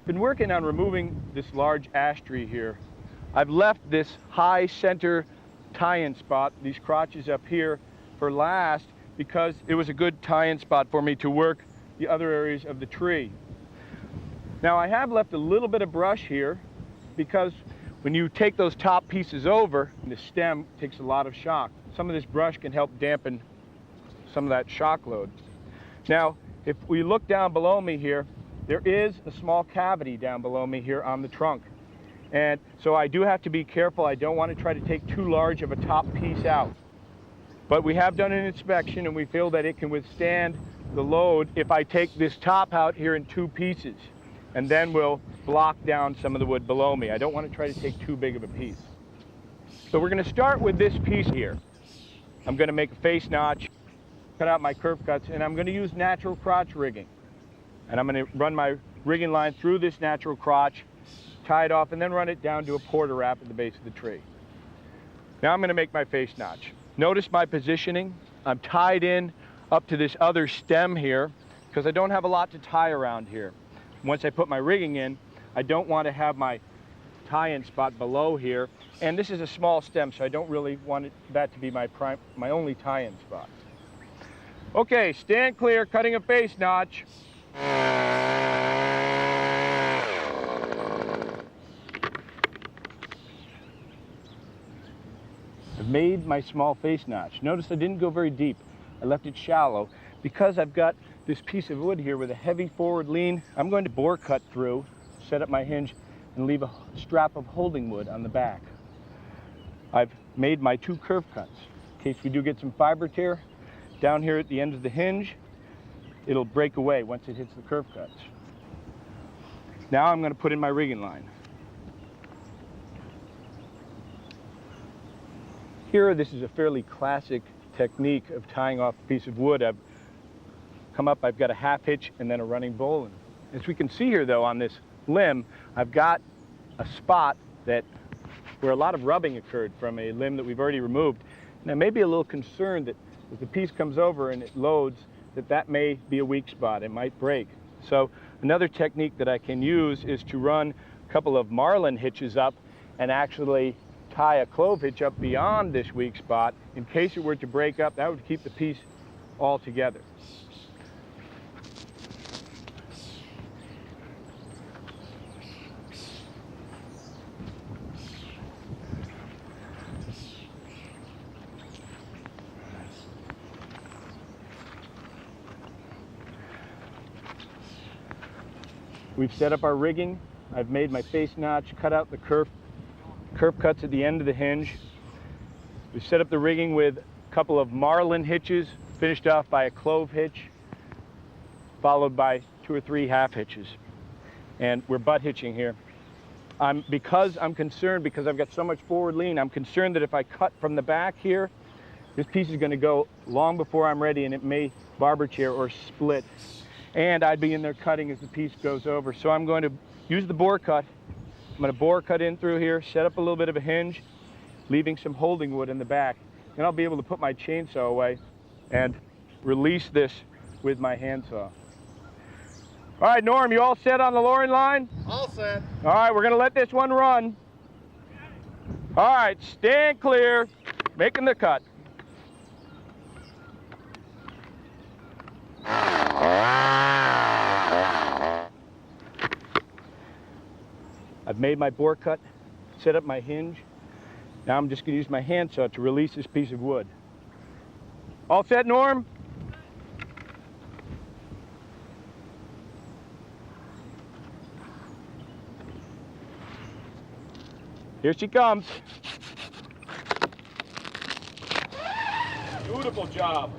Been working on removing this large ash tree here. I've left this high center tie-in spot, these crotches up here, for last because it was a good tie-in spot for me to work the other areas of the tree. Now I have left a little bit of brush here because when you take those top pieces over, the stem takes a lot of shock. Some of this brush can help dampen some of that shock load. Now, if we look down below me here, there is a small cavity down below me here on the trunk. And so I do have to be careful. I don't want to try to take too large of a top piece out. But we have done an inspection and we feel that it can withstand the load if I take this top out here in two pieces. And then we'll block down some of the wood below me. I don't want to try to take too big of a piece. So we're going to start with this piece here. I'm going to make a face notch, cut out my curve cuts, and I'm going to use natural crotch rigging. And I'm going to run my rigging line through this natural crotch, tie it off, and then run it down to a porter wrap at the base of the tree. Now I'm going to make my face notch. Notice my positioning. I'm tied in up to this other stem here because I don't have a lot to tie around here. Once I put my rigging in, I don't want to have my tie-in spot below here. And this is a small stem, so I don't really want that to be my only tie-in spot. Okay, stand clear, cutting a face notch. I've made my small face notch. Notice I didn't go very deep. I left it shallow because I've got this piece of wood here with a heavy forward lean. I'm going to bore cut through, set up my hinge, and leave a strap of holding wood on the back. I've made my two curve cuts. In case we do get some fiber tear, down here at the end of the hinge, it'll break away once it hits the curve cuts. Now I'm going to put in my rigging line. Here, this is a fairly classic technique of tying off a piece of wood. I've come up, I've got a half hitch and then a running bowline. As we can see here though on this limb, I've got a spot where a lot of rubbing occurred from a limb that we've already removed. And I may be a little concerned that if the piece comes over and it loads, that may be a weak spot. It might break. So another technique that I can use is to run a couple of marlin hitches up and actually tie a clove hitch up beyond this weak spot. In case it were to break up, that would keep the piece all together. We've set up our rigging. I've made my face notch, cut out the curve cuts at the end of the hinge. We've set up the rigging with a couple of marlin hitches, finished off by a clove hitch, followed by 2 or 3 half hitches. And we're butt hitching here. Because I'm concerned, because I've got so much forward lean, I'm concerned that if I cut from the back here, this piece is going to go long before I'm ready and it may barber chair or split. And I'd be in there cutting as the piece goes over. So I'm going to use the bore cut. I'm going to bore cut in through here, set up a little bit of a hinge, leaving some holding wood in the back. And I'll be able to put my chainsaw away and release this with my handsaw. All right, Norm, you all set on the lowering line? All set. All right, we're going to let this one run. All right, stand clear, making the cut. I've made my bore cut, set up my hinge. Now I'm just going to use my handsaw to release this piece of wood. All set, Norm? Here she comes. Beautiful job.